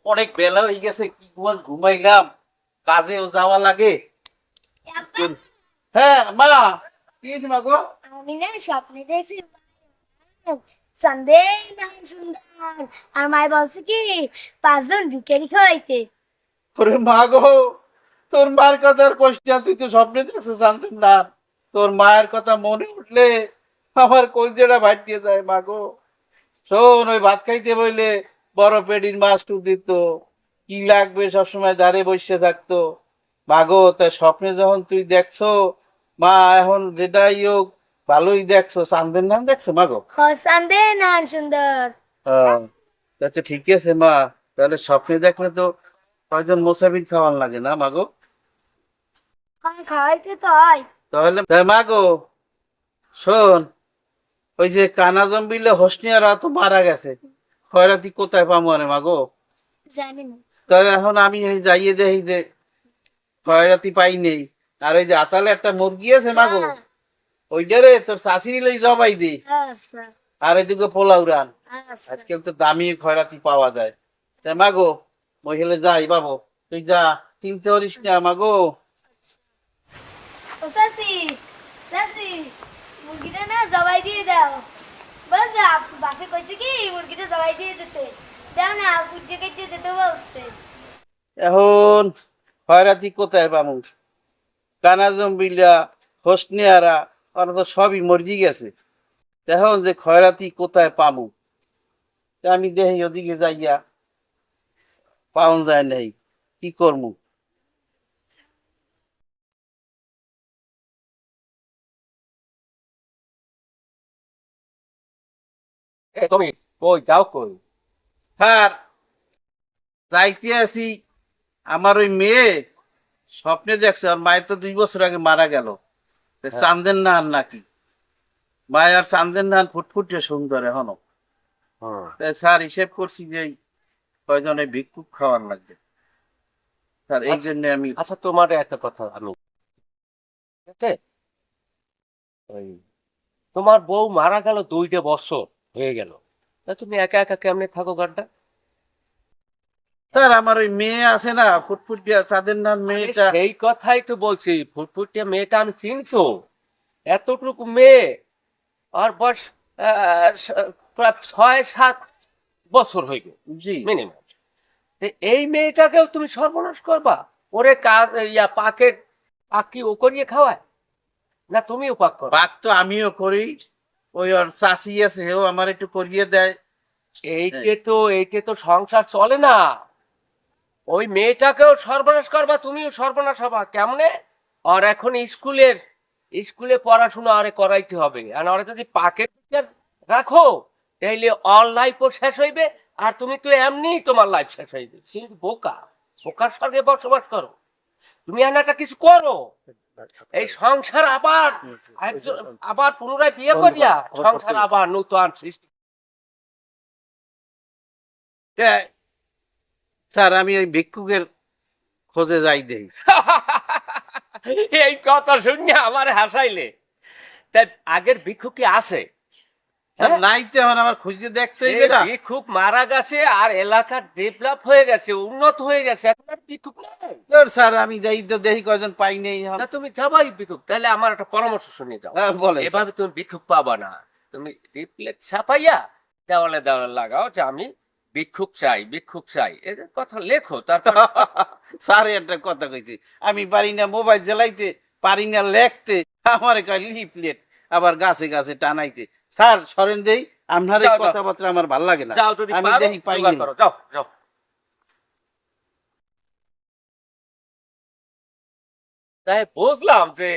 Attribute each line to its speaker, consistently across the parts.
Speaker 1: অনেক বেলা হয়ে গেছে, কি ঘুমাইলাম, কাজেও যাওয়া লাগে। হ্যাঁ মা, কি হয়েছে মা গো?
Speaker 2: আমি না স্বপ্নে দেখছি চাঁদে নাম সুন্দর। আর মায় বলছে কি 5 জন ভিখারি খাওয়াইতে।
Speaker 1: ওরে মা গো, তোর মার কথার কষ্টিয়া, তুই তো স্বপ্নে দেখছিস জানতেন না। তোর মায়ের কথা মনে উঠলে আমার কলজেটা ভাটিয়ে যায় মা গো। শোন, ওই ভাত খাইতে বইলে বড় পেটির মাছ টুক দিত, কি লাগবে সবসময় দাঁড়িয়ে বসে থাকতো। মাগো, তাই স্বপ্নে যখন তুই দেখছো, মা এখন যেটাই হোক ভালোই দেখছো, চান্দের নাম দেখছো মাগো।
Speaker 2: হ চাঁদে নাম সুন্দর।
Speaker 1: আচ্ছা ঠিক আছে মা, তাহলে স্বপ্নে দেখলে তো কয়জন মোসাফির খাওয়ান লাগে না মাগো।
Speaker 2: খাওয়াইতে তো হয়।
Speaker 1: তাহলে মাগো শোন, ওই যে কানা জম্বিলে হোসনিয়ারা তো মারা গেছে, খয়রাতি কোথায় পাবো আরে মাগো।
Speaker 2: জানি না।
Speaker 1: তাই এখন আমি এই যাইয়ে দেখি যে খয়রাতি পাই নেই। আর ওই যে আতালে একটা মুরগি আছে মাগো,
Speaker 2: হ্যাঁ।
Speaker 1: ওইটারে তোর শাশুড়ি লই জবাই দি।
Speaker 2: আচ্ছা।
Speaker 1: আর এদিকে পোলাও রান।
Speaker 2: আচ্ছা।
Speaker 1: আজকাল তো দামি খয়রাতি পাওয়া যায়। তাই মাগো, মহিলা যাই বাবু, তুই যা, চিনতে পারিস না মাগো।
Speaker 2: ও চাচি, চাচি, মুরগিটা না জবাই দিয়ে দাও। বল যা, বাপে কইছে কি মুরগিটা জবাই দিয়ে দিতে। দাও না, কুটে কেটে দিতে বলছে।
Speaker 1: এখন খয়রাতি কোথায় পাবো? কানা জম্বিলা, হোসনিয়ারা, ওরা তো সবই মর্জি গেছে। এখন যে খয়রাতি কোথায় পাবো, তা আমি দেখি ওদিকে যাইয়া, পাওন যায় নাই, কি করবো।
Speaker 3: এ তুমি কই যাও কই?
Speaker 1: স্যার, যাইতে আছি। আমার ওই মেয়ে স্বপ্নে দেখছে আর মায়ের তো 2 বছর আগে মারা গেল।
Speaker 3: হ্যাঁ,
Speaker 1: চান্দের নান নাকি, মায়ের আর চান্দের নান ফুটফুটে সুন্দর এখনো।
Speaker 3: হুম।
Speaker 1: তাই স্যার হিসেব করছি যে এই কয়জনে ভিক্ষুক খাওয়ার লাগবে। স্যার এই
Speaker 3: আচ্ছা,
Speaker 1: জন্য আমি
Speaker 3: আচ্ছা, তোমার একটা কথা আমি, ঠিক আছে? ওই তোমার বউ মারা গেল 2টা বছর হয়ে গেল, তা তুমি একা একা কেমনে থাকো গাড্ডা?
Speaker 1: স্যার, আমার ওই মেয়ে আছে না ফুটফুটিয়া চাঁদের নান
Speaker 3: আরে
Speaker 1: মেয়েটা।
Speaker 3: সেই কথাই তো বলছি, ফুটফুটিয়া মেয়েটা আমি চিনি তো। এতটুকু মেয়ে, আর বয়স প্রায় 6-7 বছর হয়ে গেল
Speaker 1: জি।
Speaker 3: মিনিমাম। এই মেয়েটাকেও তুমি সর্বনাশ করবা? ওরে কাজ পাকের পাক কি ও করিয়ে খাওয়ায়, না তুমিও পাক করো?
Speaker 1: পাক তো আমিও করি, ওই ওর চাষি আছে হেও আমার একটু করিয়ে দেয়।
Speaker 3: এইতে তো সংসার চলে না। ওই মেয়েটাকেও সর্বনাশ করবা, তুমিও সর্বনাশ হবা কেমনে? আর এখন স্কুলে পড়াশোনা আরে করাইতে হবে, আর ওরা যদি পাকের দিকে রাখো তাইলে অল লাইফও শেষ হইবে। আর তুমি তো এমনি তোমার লাইফ শেষ হইবে, কিন্তু বোকার সঙ্গে বসবাস করো। তুমি আর একটা কিছু করো, এই সংসার আবার একজন আবার পুনরায় বিয়ে করিয়া সংসার আবার নূতন সৃষ্টি।
Speaker 1: তা, স্যার আমি ওই ভিক্ষুকের খোঁজে যাই দেই।
Speaker 3: এই কথা শুনে আমার হাসাইলে। তাই আগের ভিক্ষু কি আছে?
Speaker 1: স্যার
Speaker 3: হ্যাঁ?
Speaker 1: নাই তো, এখন আমার খুঁজে দেখতে
Speaker 3: সে
Speaker 1: হইবে না।
Speaker 3: ভিক্ষুক মারা গেছে, আর এলাকা ডেভেলপ হয়ে গেছে, উন্নত হয়ে গেছে, এখন আর ভিক্ষুক নাই।
Speaker 1: তোর স্যার আমি যাই তো দেখি কয়জন পাই নেই এখন।
Speaker 3: না তুমি যাবাই ভিক্ষুক, তাহলে আমার একটা পরামর্শ শুনে যাও।
Speaker 1: বলেন স্যার।
Speaker 3: এভাবে তুমি ভিক্ষুক পাবা না। তুমি রিপ্লেট ছাপাইয়া দেওয়ালে দেওয়ালে লাগাও যে আমি ভিক্ষুক চাই, ভিক্ষুক চাই, এর কথা লেখো, তারপর
Speaker 1: স্যার একটা কথা কইছি, আমি পারি না মোবাইল চালাইতে, পারি না লেখতে, আমার কয় লিফলেট, আবার গাছে গাছে টানাইতে। স্যার সরেন দেই, আপনার এই
Speaker 3: যাও যাও
Speaker 1: কথাবার্তা আমার ভাল লাগে না।
Speaker 3: যাও, যদি
Speaker 1: আমি
Speaker 3: পারো
Speaker 1: দেখি পাই
Speaker 3: জোগাড়
Speaker 1: নেই।
Speaker 3: করো, যাও যাও। তাই বুঝলাম যে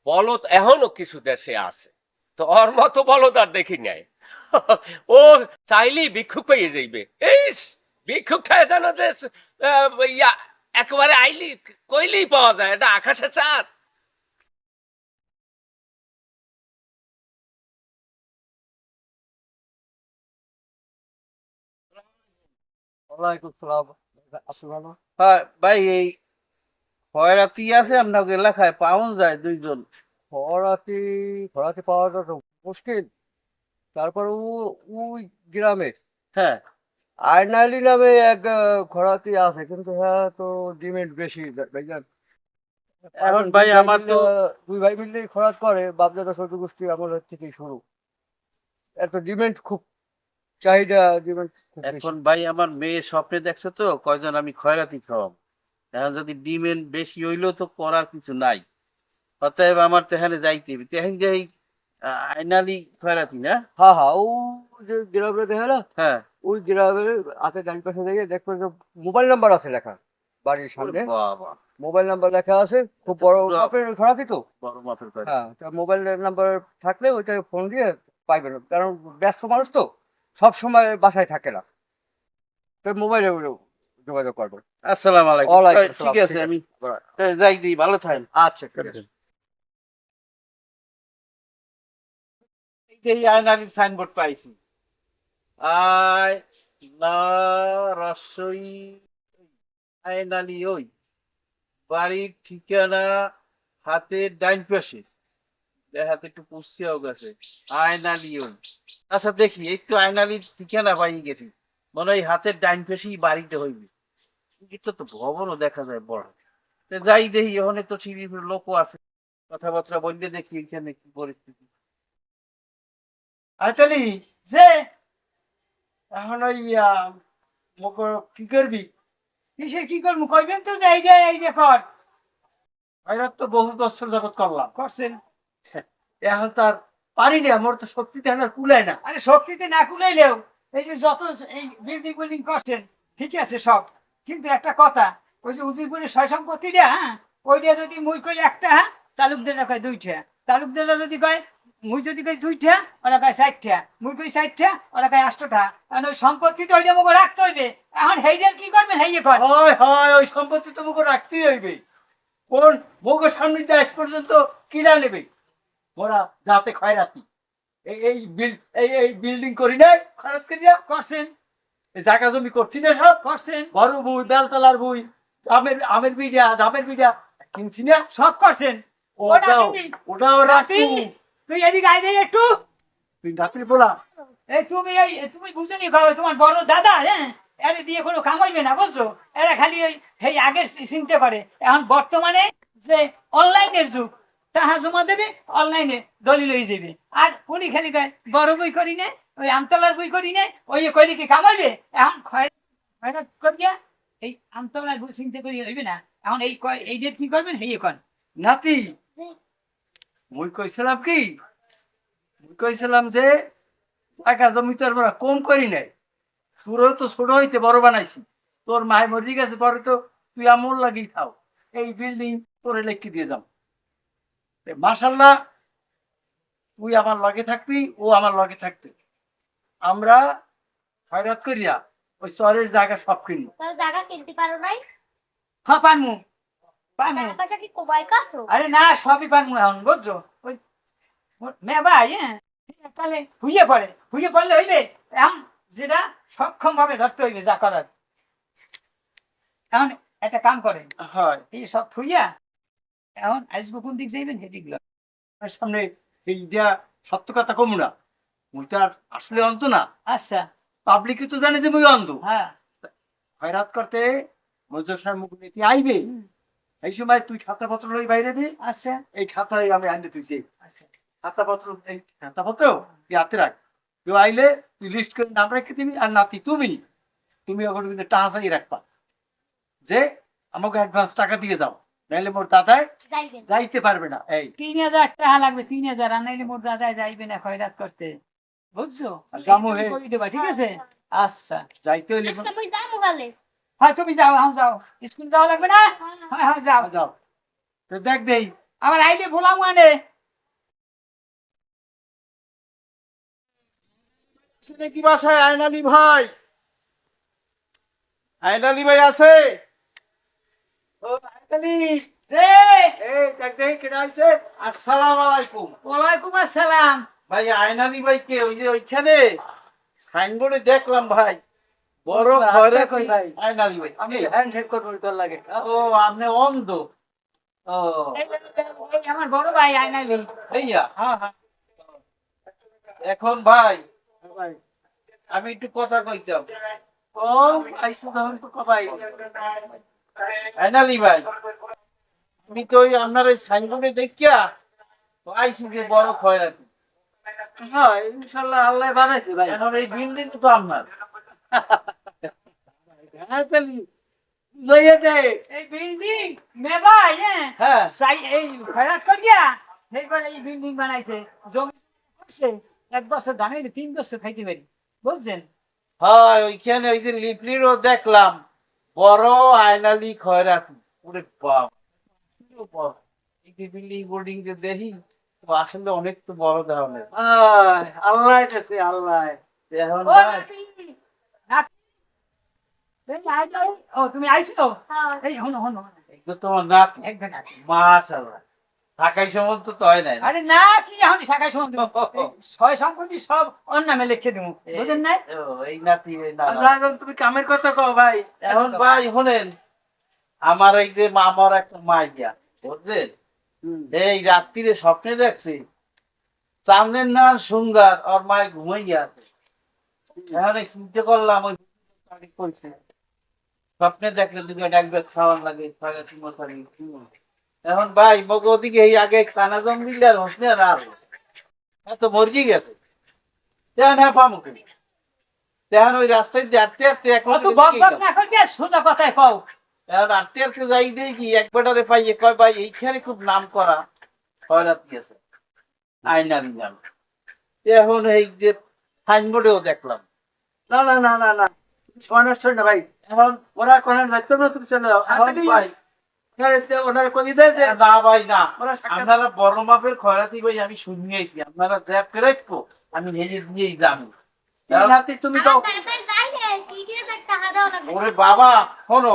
Speaker 3: বলদ এখনো কিছু দেশে আছে, তো ওর মতো বলদ আর দেখি নাই। ও চাইলেই ভিক্ষুক পেয়ে যাইবে। এই ভিক্ষুক খায় জানো যে ইয়া একেবারে আইলি কইলেই পাওয়া যায়, এটা আকাশে চাঁদ। ওয়ালাইকুম সালাম। আপনি ভালো?
Speaker 1: হ্যাঁ ভাই, এই খয়রাতি আছে আপনার এলাকায় পাওয়া যায় 2 জন।
Speaker 3: খরাতি, খরাতি পাওয়াটা তো মুশকিল। তারপর ওই গ্রামে
Speaker 1: হ্যাঁ।
Speaker 4: আয়নালি নামে এক খরাতি আছে, কিন্তু হ্যাঁ তো ডিমেন্ট বেশি ভাইজান।
Speaker 1: এখন
Speaker 4: দুই
Speaker 1: ভাই
Speaker 4: ভাই
Speaker 1: আমার তো
Speaker 4: মিলে- দুই ভাই মিলে খরাত করে, বাপদাদা চৌদ্দ গোষ্ঠী আমলের থেকেই শুরু। এত ডিমেন্ট খুব, চাহিদা ডিমেন্ট খুব বেশি।
Speaker 1: এখন ভাই আমার মেয়ে স্বপ্নে দেখছে তো কয়জন আমি খয়রাতি খাওয়াম। এখন যদি ডিমেন্ড বেশি হইলেও তো করার কিছু নাই, অতএব আমার তেহানে যাইতে হবে। তেহান যে এই আইনালি খয়রাতি না?
Speaker 4: হ্যাঁ হ্যাঁ, ও যে গ্রামে দেখে না,
Speaker 1: হ্যাঁ।
Speaker 4: ওই গ্রামের হাতে ডান পাশে দেখে দেখবেন যে মোবাইল নাম্বার আছে লেখা বাড়ির
Speaker 1: ওরে
Speaker 4: সামনে,
Speaker 1: বাবা,
Speaker 4: মোবাইল নাম্বার লেখা আছে, খুব বড়
Speaker 1: পুরো
Speaker 4: মাপের খরাতি তো।
Speaker 1: বড় মাপের খয়রাতি।
Speaker 4: হ্যাঁ, তা মোবাইল নাম্বার থাকলে ওইটাকে ফোন দিয়ে পাইবেন, কারণ ব্যস্ত মানুষ তো, সব সময় বাসায় থাকে না, তো মোবাইলে যোগাযোগ করবেন।
Speaker 1: আসসালামু আলাইকুম।
Speaker 4: ওয়ালাইকুম
Speaker 1: ঠিক
Speaker 4: আসসালাম,
Speaker 1: আছে,
Speaker 4: ঠিক
Speaker 1: আমি
Speaker 4: আছে।
Speaker 1: যাই দিই, ভালো থাকেন।
Speaker 4: আচ্ছা ঠিক আছে।
Speaker 1: এই যে এই আয়নালির সাইনবোর্ড পাইছি, আয় না রসই আয়নালি, ওই বাড়ির ঠিকানা হাতের ডাইন পাশে, হাতে একটু পুষিয়াও গেছে, আয়নালি ওই। আচ্ছা দেখি, এই তো আয়নালির ঠিকানা পাই গেছি, মনে হয় হাতের ডাইন পাশেই বাড়িটা হইবে। এটা তো ভবনও দেখা যায় বড়। তো যাই দেখি, ওখানে তো সিঁড়ির লোকও আছে, কথাবার্তা বললে দেখি এখানে কি পরিস্থিতি। আয়তালি
Speaker 5: যে
Speaker 1: এখন ওই মকর কি করবি?
Speaker 5: কিসে কি করবো কইবেন তো যে এই যে কর
Speaker 1: ভাইরা তো বহু বছর যাবত করলাম,
Speaker 5: করছেন।
Speaker 1: এখন তার পারি না, মোর তো শক্তিতে আর কুলায় না।
Speaker 5: আরে শক্তিতে না কুলাইলেও এই যে যত এই বিল্ডিং করছেন ঠিক আছে সব, কিন্তু একটা কথা, ওই যে উজিরপুরের সয় সম্পত্তিটা, হ্যাঁ ওইটা যদি মুই কই একটা, হ্যাঁ তালুকদাররা কয় দুইটা, তালুকদাররা যদি কয়, মুই যদি কই দুইটা, ওরা কয় 60টা, মুই কই 60টা, ওরা কয় 8টা। কারণ ওই সম্পত্তি তো ওইটা মুখ রাখতে হইবে। এখন হেইটার কি করবেন হেইয়ে কয়।
Speaker 1: হয় হয়, ওই সম্পত্তি তো মুখ রাখতেই হইবে। কোন মুখের সামনে দিয়ে আজ পর্যন্ত কিনা নেবে? মোরা যাতে খয়রাতি এই বিল্ডিং করি নাই, খরচ করিয়া
Speaker 5: করছেন
Speaker 1: এই জায়গা জমি করছি না সব,
Speaker 5: করছেন
Speaker 1: বড় বই বেলতলার বই, আমের বিড়া জামের বিড়া কিনছি না,
Speaker 5: সব করছেন।
Speaker 1: ওটাও
Speaker 5: নাতি,
Speaker 1: ওটাও রাখি।
Speaker 5: তুই এদিকে আয় দে একটু।
Speaker 1: তুই রাত্রি পোলা
Speaker 5: তুমি বুঝে নি খাও, তোমার বড় দাদা, হ্যাঁ এর দিয়ে কোনো কাম হইবে না বুঝছো। এরা খালি এই আগের চিন্তা করে। এখন বর্তমানে যে অনলাইনের যুগ, তাহা জমা দেবে অনলাইনে দলিল হয়ে যাবে। আর উনি খালি কয় বড় বই করি না, ওই আমতলার বই করি না, ওই কইলে কি কাম হইবে? এখন খয়রাত করিয়া এই আমতলার বই চিন্তা করি হইবে না। এখন এই ডেট কি করবেন হেয়ে কন।
Speaker 1: নাতি, মুই কইছিলাম কি, মুই কইছিলাম যে জায়গা জমি তো আর বড় কম করি নাই, তোরও তো ছোট হইতে বড় বানাইছি, তোর মায় মরি গেছে পরে তো তুই আমল লাগি থাও, এই বিল্ডিং তোরে লেখি দিয়ে যাম। মাশাল্লাহ, তুই আমার লগে থাকবি, ও আমার লগে থাকবে, আমরা খয়রাত করিয়া ওই চরের জায়গা সব কিনবো।
Speaker 2: তাহলে জায়গা কিনতে পারো নাই?
Speaker 5: হ্যাঁ পানমু পানমু।
Speaker 2: টাকা পয়সা কি কোবাই কাছো?
Speaker 5: আরে না, সবই পানমু এখন বুঝছো। ওই মে ভাই, হ্যাঁ তাহলে হুইয়ে পড়লে হইবে। এখন যেটা সক্ষম ভাবে ধরতে হইবে যা করার। এখন একটা কাম করেন,
Speaker 1: হয়,
Speaker 5: এই সব থুইয়া এখন আসবো কোন দিক যাইবেন সেদিক
Speaker 1: আমার সামনে এইটা সত্য কথা কমু না, মুই তো আর আসলে অন্ত না,
Speaker 5: আচ্ছা
Speaker 1: পাবলিক তো জানে যে মুই অন্ধ।
Speaker 5: হ্যাঁ
Speaker 1: খয়রাত করতে মজুর সাহেব মুখ নীতি আইবে, এই সময় তুই খাতাপত্র লই বাইরে দি,
Speaker 5: আচ্ছা
Speaker 1: এই খাতায় আমি আনতে তুইছি,
Speaker 5: আচ্ছা
Speaker 1: খাতাপত্র এই খাতাপত্র তুই হাতে রাখ, তুই আইলে তুই লিস্ট করে নাম রেখে দিবি। আর নাতি তুমি তুমি ওখানে কিন্তু টাকা চাই রাখবা যে আমাকে অ্যাডভান্স টাকা দিয়ে যাও, নাইলে মোর দাদায়
Speaker 2: যাইবেন।
Speaker 1: যাইতে পারবে না। এই
Speaker 5: 3000 টাকা লাগবে, 3000 আর নাইলে মোর দাদায় যাইবে না খয়রাত করতে বুঝছো।
Speaker 1: যামু হে।
Speaker 5: করে দেবা, ঠিক আছে আচ্ছা।
Speaker 1: যাইতে হইলে
Speaker 2: আচ্ছা মুই যামু গালে।
Speaker 5: হ্যাঁ তুমি যাও, এখন যাও, স্কুল যাওয়া লাগবে না। হ্যাঁ হ্যাঁ যাও।
Speaker 1: যাও, তো দেখ দেই
Speaker 5: আবার আইলে ভোলাম আনে।
Speaker 1: কি বাসায় আয়নালি ভাই? আয়নালি ভাই আছে? ও আয়নালি,
Speaker 5: যে
Speaker 1: এই দেখ দেই কেডা আইছে। আসসালামু আলাইকুম।
Speaker 5: ওয়ালাইকুম আসসালাম।
Speaker 1: ভাই আয়নালি ভাই কে? ওই যে ওইখানে সাইনবোর্ডে দেখলাম ভাই, বড় খয়রাত
Speaker 4: কই ভাই?
Speaker 1: আয়নালি ভাই।
Speaker 4: আমি হ্যান্ড হেড করবো তোর লাগে।
Speaker 1: ও আপনি অন্ধ? ও
Speaker 5: এই আমার বড় ভাই আইনালি।
Speaker 1: ভাইয়া,
Speaker 5: হ্যাঁ হ্যাঁ
Speaker 1: এখন ভাই আমি একটু কথা কইতাম। ও আইসো তখন তো কবাই ফাইনালি ভাই আমি তো ওই আপনার ওই সাইনবোর্ডে দেখিয়া তো আইসি যে বড় খয়রাতি
Speaker 6: হ্যাঁ ইনশাল্লাহ আল্লাহ বানাইছে ভাই
Speaker 1: এখন এই বিল্ডিং তো আপনার
Speaker 6: হ্যাঁ তাহলে বুঝাইয়া দে
Speaker 5: এই বিল্ডিং মেবাই
Speaker 1: হ্যাঁ
Speaker 5: সাই এই খয়রাত করিয়া এইবার এই বিল্ডিং বানাইছে জমি করছে 1 বছর দামে 3 বছর খাইতে পারি বুঝছেন
Speaker 1: হয় ওইখানে ওই যে লিপলিরও দেখলাম বড় আয়নালি খয়রাতি ওরে বাবা এই বিল্ডিং বোর্ডিং যে দেখি তো আসলে অনেক তো বড় ধরনের
Speaker 6: আল্লাহ কাছে আল্লাহ
Speaker 1: এখন
Speaker 5: ও
Speaker 1: ভাই,
Speaker 5: নাতি নাতি এই আইছো ও তুমি আইছো
Speaker 2: হ্যাঁ
Speaker 5: এই হনো হনো
Speaker 1: এগুলো তোমার নাত
Speaker 5: একদম নাতি
Speaker 1: মাশাআল্লাহ থাকাই সময় তো হয় নাই না?
Speaker 5: আরে না কি এখন শাখায় সময় দেবো ছয় সম্পত্তি সব ওর নামে লিখে দেবো বুঝেন নাই
Speaker 1: ও, এই নাতি এই নানা।
Speaker 6: এখন তুমি কামের কথা কও ভাই
Speaker 1: এখন ভাই শোনেন আমার এই যে মামার একটা মাইয়া বুঝছেন এই রাত্রিরে স্বপ্নে দেখছি চাঁদের না সুন্দর ওর মায় ঘুমাইয়া আছে এখন এই চিন্তা করলাম ওই তারিখ কইছে স্বপ্নে দেখলে দুটো ডাকবে খাওয়ার লাগে খয়রাতি মশারি এখন ভাই মগো ওদিকে এই আগে কানা জম দিলে আর হোসনে আর এত মর্জি গেছে তেমন হ্যাঁ পামো কি তেমন ওই রাস্তায় যে হাঁটতে হাঁটতে এক
Speaker 5: অত বক বক না করে সোজা কথায় কও
Speaker 1: এখন হাঁটতে হাঁটতে যাই দেখি এক বেটারে পাইয়ে কয় ভাই এইখানে খুব নাম করা খয়রাতি আছে আয়নারি নাম এখন এই যে সাইনবোর্ডেও দেখলাম
Speaker 6: না না না না না সমস্যা না ভাই
Speaker 1: এখন
Speaker 6: ওরা কোন যাইতো না তুমি চলে যাও
Speaker 1: এখন ভাই
Speaker 6: ওনার কই দেয় যে
Speaker 1: না ভাই না
Speaker 6: ওরা সাক্ষাৎ
Speaker 1: আপনারা বড় মাপের খয়রাতি ভাই আমি শুনিয়েছি আপনারা দেখ রাখবো আমি নিজে দিয়েই জানি
Speaker 6: নাতি তুমি দাও
Speaker 2: তাড়াতাড়ি যাইলে 3000 টাকা দাও লাগবে
Speaker 1: ওরে বাবা শোনো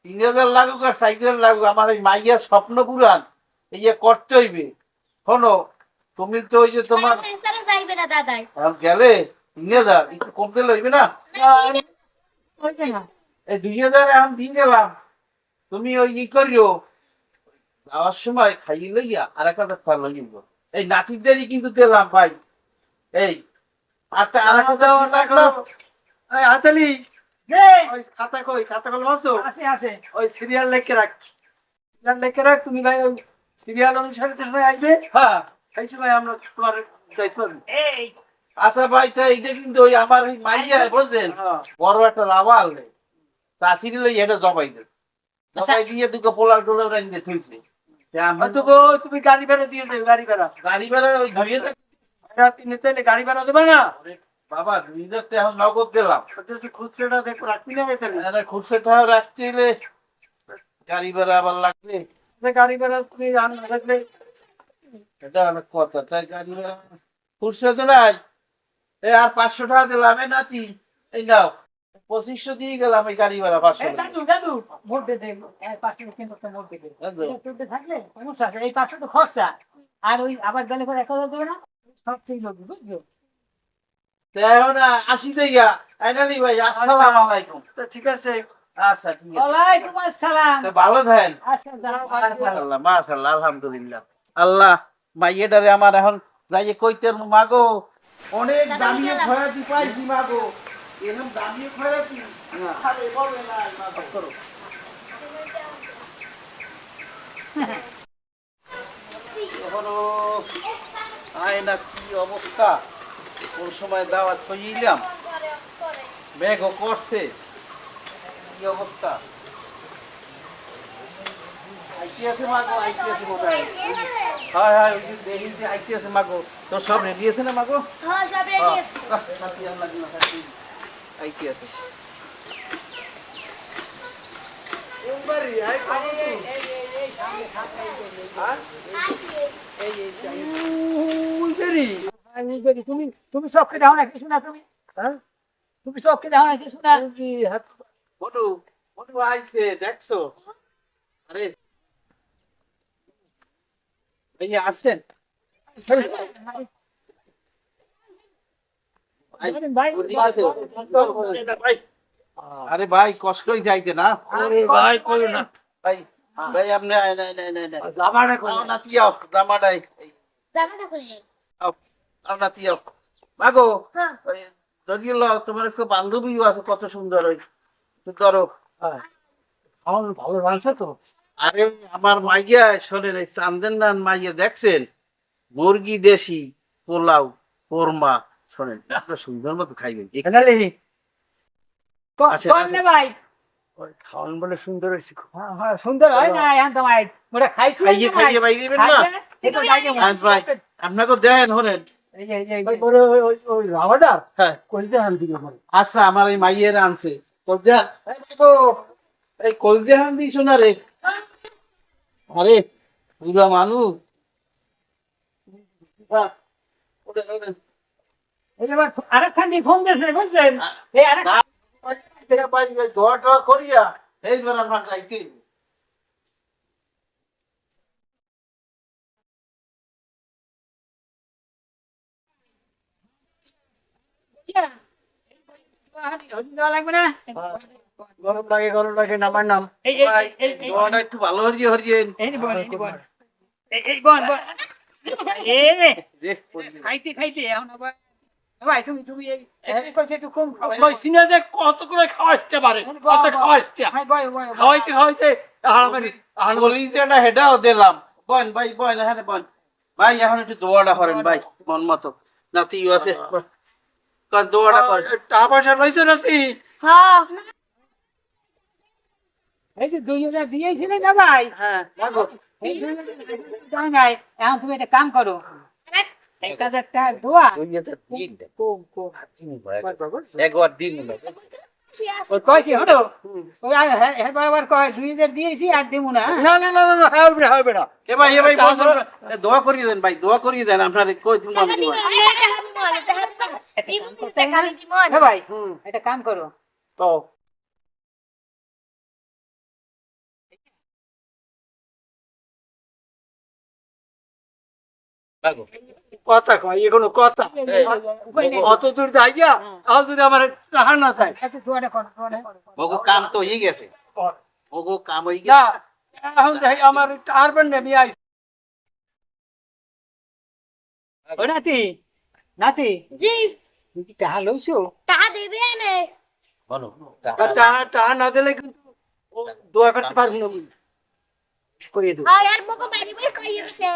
Speaker 1: 3000 লাগুক আর 4000 লাগুক আমার এই মাইয়ার স্বপ্ন পুরান এই যে করতে হইবে শোনো তুমি তো ওই যে তোমার
Speaker 2: পেছনে যাইবে না দাদাই
Speaker 1: এখন গেলে 3000 একটু কমতে লইবে না
Speaker 5: ওইটা না
Speaker 1: এই 2000 এখন দিয়ে গেলাম তুমি ওই ই করিও যাওয়ার সময় খাইয়ে লইয়া আর একটা খাওয়া লইব এই নাতিদেরই কিন্তু দিলাম ভাই এই আর একটা
Speaker 6: দাও না করো এই হাতালি
Speaker 5: যে
Speaker 6: ওই খাতা কই খাতা কলম আছে
Speaker 5: আছে আছে
Speaker 6: ওই সিরিয়াল লিখে রাখ সিরিয়াল লিখে রাখ তুমি ভাই ওই সিরিয়াল অনুসারে যে সময় আসবে
Speaker 1: হ্যাঁ
Speaker 6: সেই সময় আমরা তোমার যাইতে পারবো
Speaker 5: এই
Speaker 1: আচ্ছা ভাই তা এইটা কিন্তু ওই আমার ওই মাইয়া বলছেন
Speaker 6: হ্যাঁ
Speaker 1: বড় একটা লাভাল চাষির লই এটা জবাই দিস জবাই দিয়ে দুটো পোলার টোলার রাইন্দে থইছে
Speaker 6: হয়তো গো তুমি গাড়ি ভাড়া দিয়ে যাবে গাড়ি ভাড়া
Speaker 1: গাড়ি ভাড়া ওই 2000
Speaker 6: রাত নিতে হলে গাড়ি ভাড়া দেবে না
Speaker 1: বাবা 2000 তো এখন নগদ দিলাম
Speaker 6: ওটা খুচরাটা দেখো রাখবি না তাহলে
Speaker 1: আরে খুশি তো রাখতে হইলে গাড়ি ভাড়া আবার লাগবে
Speaker 6: গাড়ি ভাড়া তুমি জান না রাখলে
Speaker 1: এটা অনেক কথা তাই গাড়ি ভাড়া খুশি তো নাই এই আর 500 টাকা দিলাম এই নাতি এই নাও 2500 দিয়ে গেলাম এই গাড়ি ভাড়া 500
Speaker 5: এই দাদু দাদু ভোট দে দে এই পাশে কিন্তু একটা ভোট দে
Speaker 1: দাদু।
Speaker 5: চলতে থাকলে সমস্যা আছে এই পাশে তো খরচা আর ওই আবার গেলে পরে 1000 দেবে না সব ঠিক হবে বুঝছো
Speaker 1: তো এখন আসি দেয়া আইনালি ভাই আসসালামু আলাইকুম
Speaker 6: তো ঠিক আছে
Speaker 1: আচ্ছা ঠিক আছে
Speaker 5: ওয়ালাইকুম আসসালাম
Speaker 1: তো ভালো থাকেন
Speaker 5: আচ্ছা যাও
Speaker 1: মাশাআল্লাহ মাশাআল্লাহ আলহামদুলিল্লাহ আল্লাহ মাইয়েটারে আমার এখন যাই কইতে মাগো অনেক দামি খয়রাতি পাইছি মাগো এরকম দামি খয়রাতি আরে বলবে না মাগো করো এখনো আয় না কি অবস্থা কোন সময় দাওয়াত কইলাম মেঘও করছে কি অবস্থা আইতে আছে মাগো আইতে আছে বোধহয় হয় হয় ওই যে দেখি যে আইতে আছে মাগো তোর সব রেডি আছে না মাগো
Speaker 2: হ্যাঁ সব রেডি আছে
Speaker 1: সাথী আমরা দিন সাথী আইতে আছে
Speaker 5: তুমি তুমি সবকে দাও না কিছু না তুমি তুমি সবকে দাও না কিছু না
Speaker 1: বটু বটু আইছে দেখছো আরে এই যে আসছেন আরে ভাই কষ্টই যাইতে না
Speaker 6: আরে ভাই কইও না
Speaker 1: ভাই ভাই আপনি
Speaker 6: জামাটা কই
Speaker 1: নাতি আও জামাটাই
Speaker 2: জামাটা খুলে
Speaker 1: আও নাতি আও মাগো
Speaker 2: হ্যাঁ
Speaker 1: ওই যদি তোমার একটা বান্ধবীও আছে কত সুন্দর ওই ধরো।
Speaker 6: আমার ভালো রাঁধছে তো।
Speaker 1: আরে আমার মাইয়া শোনেন, এই চান্দের নান মাইয়া দেখছেন, মুরগি দেশি পোলাও কোরমা, শোনেন আপনার সুন্দর মতো খাইবেন।
Speaker 6: এনালি
Speaker 1: আচ্ছা,
Speaker 5: কোন
Speaker 1: আচ্ছা।
Speaker 5: ভাই
Speaker 6: ওই খাওয়ান বলে সুন্দর হয়েছে খুব।
Speaker 5: হ্যাঁ, হ্যাঁ, সুন্দর হয় না এখন তোমার মোরা খাইছি
Speaker 1: খাইয়ে খাইয়ে বাইরে দিবেন না? আজ ভাই আপনাকে দেখেন হলেন।
Speaker 6: ওই পরে ওই রাবাদা
Speaker 1: হ্যাঁ,
Speaker 6: কইতে হান দিকে পরে।
Speaker 1: আচ্ছা আমার এই মাইয়ের আনছে কলজা। এই কলজা হান দিই শোনা রে। আরে বুঝা মানুষ। ওঠেন, ওঠেন।
Speaker 5: আরেকখান দিয়ে ফোন দিয়েছে বুঝছেন এই আরেক
Speaker 1: দোয়া টোয়া করিয়া এইবার আপনার যাইতে হইবে।
Speaker 5: লাগবে না
Speaker 6: গরম লাগে নামার নাম।
Speaker 5: এই
Speaker 1: ভাই, এই দোয়াটা একটু ভালো হরিয়ে হরিয়েন।
Speaker 5: এই বল এই বল এই রে
Speaker 1: রে, করিবেন।
Speaker 5: খাইতে খাইতে এখন আবার ভাই তুমি তুমি এই কইছে একটু কম খাও
Speaker 6: ওই সিনে যে কত করে খাওয়াইতে পারে, কত খাওয়াইতে।
Speaker 5: ভাই ভাই ভাই
Speaker 6: খাওয়াইতে খাওয়াইতে আহারে
Speaker 1: কলিজাটা হেডাও দিলাম। বন ভাই বন, এখানে বন ভাই, এখন একটু দোয়াটা করেন ভাই মন মতো। নাতিও আছে, দোয়াটা করেন।
Speaker 6: টাকা পয়সা লইছো নাতি?
Speaker 2: হ্যাঁ
Speaker 5: এই যে 2000 দিয়েছিলেন না ভাই
Speaker 1: হ্যাঁ দেখো,
Speaker 5: এই 2000 দাও নাই এখন তুমি একটা কাম করো 1000 টাকা দোয়া
Speaker 1: একবার দিন
Speaker 5: ওই কয় কি হলো ওই আর হ্যাঁ বারবার কয় 2000 দিয়েছি আর দেবো না
Speaker 6: না না না না হবে না হবে না।
Speaker 1: এ ভাই বলছেন, দোয়া করিয়ে দেন ভাই, দোয়া করিয়ে দেন। আপনার কই তুমি
Speaker 2: টাকা দিব টাকা দিব
Speaker 5: হ্যাঁ ভাই একটা কাম করো
Speaker 6: তো কথা কয় এগুলো কথা অত দূর যাইয়া আর যদি আমার টাকা না থাকে
Speaker 5: একটু দোয়াটা করো দোয়াটা করো
Speaker 1: ওগো কাম তো হয়ে গেছে, ওগো কাম হয়ে
Speaker 6: না
Speaker 1: গেছে।
Speaker 6: এখন যাই আমার টাকার বেন নেমে আইস।
Speaker 5: ও নাতি নাতি
Speaker 2: জি
Speaker 5: তুমি কি টাকা লইছো
Speaker 2: টাকা দিবে না
Speaker 1: বলো
Speaker 6: টাকা না দিলে কিন্তু ও দোয়া করতে পারবি না করিয়ে দেবো।
Speaker 2: হ্যাঁ আর মকো বাড়ি বই কইয়ে গেছে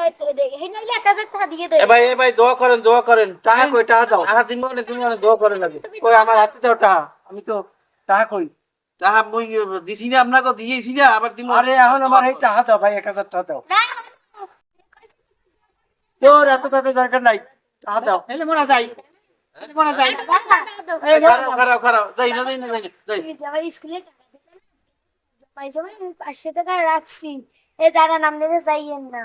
Speaker 2: হে নইলে 1000 টাকা দিয়ে দে
Speaker 1: এ ভাই দোয়া করেন, দোয়া করেন।
Speaker 6: টাকা কই টাকা দাও।
Speaker 1: টাকা দিন তুমি দোয়া করেন লাগে।
Speaker 6: কই আমার হাতে দাও টাকা, আমি তো টাকা কই।
Speaker 1: টাকা মই দিছি না, আপনাকে দিয়েছি না, আবার দিন।
Speaker 6: আরে এখন আমার এই টাকা দাও ভাই, 1000 টাকা দাও।
Speaker 2: না
Speaker 6: তোর এত কথা দরকার নাই, টাকা দাও।
Speaker 5: এলে মোরা যাই এলে মোরা যাই
Speaker 2: এই
Speaker 1: খারাপ যাই না যাই।
Speaker 2: আমার স্কুলে টাকা দিতে জমাই জমাই 500 টাকা রাখছি এই দাদা নাম নিতে যাইয়েন না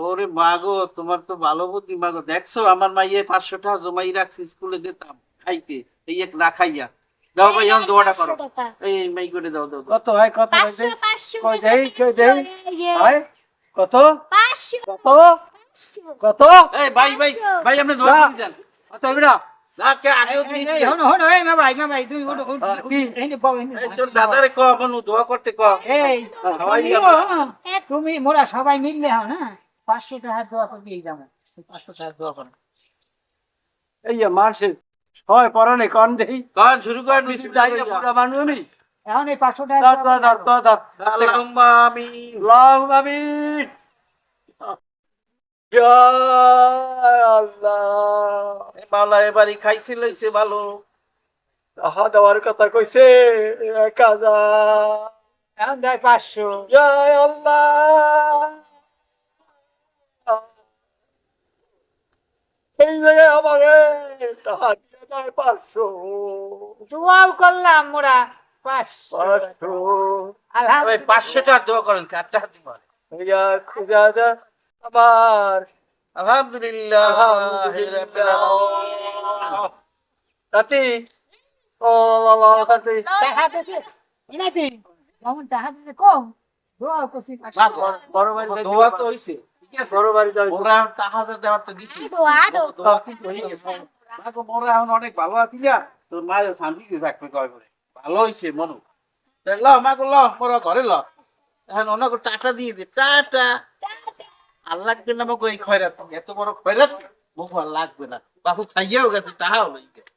Speaker 1: ওরে মাগো, তোমার তো ভালো বুদ্ধি মাগো। দেখছো আমার মাইয়ে 500 টাকা জমাই রাখছি, স্কুলে দিতাম খাইতে, এই এক না খাইয়া। দাও ভাই এখন দোয়াটা করো।
Speaker 2: 500 টাকা
Speaker 1: এই মাই করে দাও দাও।
Speaker 6: কত হয় কত হয়?
Speaker 2: 500
Speaker 6: কই দেই কই দেই ভাই কত
Speaker 2: 500
Speaker 6: কত কত?
Speaker 1: এই ভাই আপনি দোয়া করে দেন।
Speaker 6: কত হবে না?
Speaker 1: না কে আগেও দিয়েছি।
Speaker 5: এই হনো হনো এই মা ভাই তুমি ওটো
Speaker 6: কি?
Speaker 5: এনে বাও এনে
Speaker 1: এই তোর দাদারে ক মনু দোয়া করতে ক।
Speaker 5: এই
Speaker 1: সবাই
Speaker 5: তুমি মোরা সবাই মিললে হও না 500 টাকা দোয়া করে দিয়ে যাবো 500 টাকা দোয়া করো
Speaker 6: এই যে মাসে হয় পরানে কোন দেই
Speaker 1: কন শুরু করেন।
Speaker 6: যাই পুরা মানুষ আমি
Speaker 5: এখন এই 500 টাকা
Speaker 6: দাও দাও দাও দাও দাও।
Speaker 1: আল্লাহুম্মা আমিন।
Speaker 6: আল্লাহুম্মা আমিন। ইয়া আল্লাহ,
Speaker 1: এ মাওলা এবারই খাইছিল লইছে ভালো।
Speaker 6: টাকা দেওয়ার কথা কইছে 1000।
Speaker 5: এখন দেয় 500
Speaker 6: ইয়া আল্লাহ, এই জায়গায় আমারে টাকা দিয়ে দেয় 500।
Speaker 5: দোয়াও করলাম মোরা 500
Speaker 6: 500
Speaker 1: ভাই
Speaker 5: আলহামদুলিল্লাহ
Speaker 1: 500 টাকা দোয়া করেন, কাটটা হাত দিব।
Speaker 6: ইয়া খুদা দা আমার
Speaker 1: আলহামদুলিল্লাহ
Speaker 6: রাতি ও আল্লাহ রাতি
Speaker 5: টাকা দিছে নাকি মামুন টাকা দিছে কম দোয়া করছি 500
Speaker 6: বড় বাড়ি
Speaker 1: দোয়া তো হইছে, ঠিক আছে।
Speaker 6: বড় বাড়ি যাই
Speaker 1: ওরা টাকা দেওয়ার তো দিছি।
Speaker 2: আদো
Speaker 1: দোয়া কিন্তু হয়ে গেছে। মাগো মোরা এখন অনেক ভালো আছি না, তোর মা শান্তিতে থাকবে কয় করে। ভালো হইছে মনু। ল মাগো ল, মোরা ঘরে ল। এখন অনেক টাটা দিয়ে দে, টাটা। আর লাগবে না আমাকে এই খয়রাত, এত বড় খয়রাত মুখ আর লাগবে না। বাপু খাইয়াও গেছে, টাহাও লই গেছে।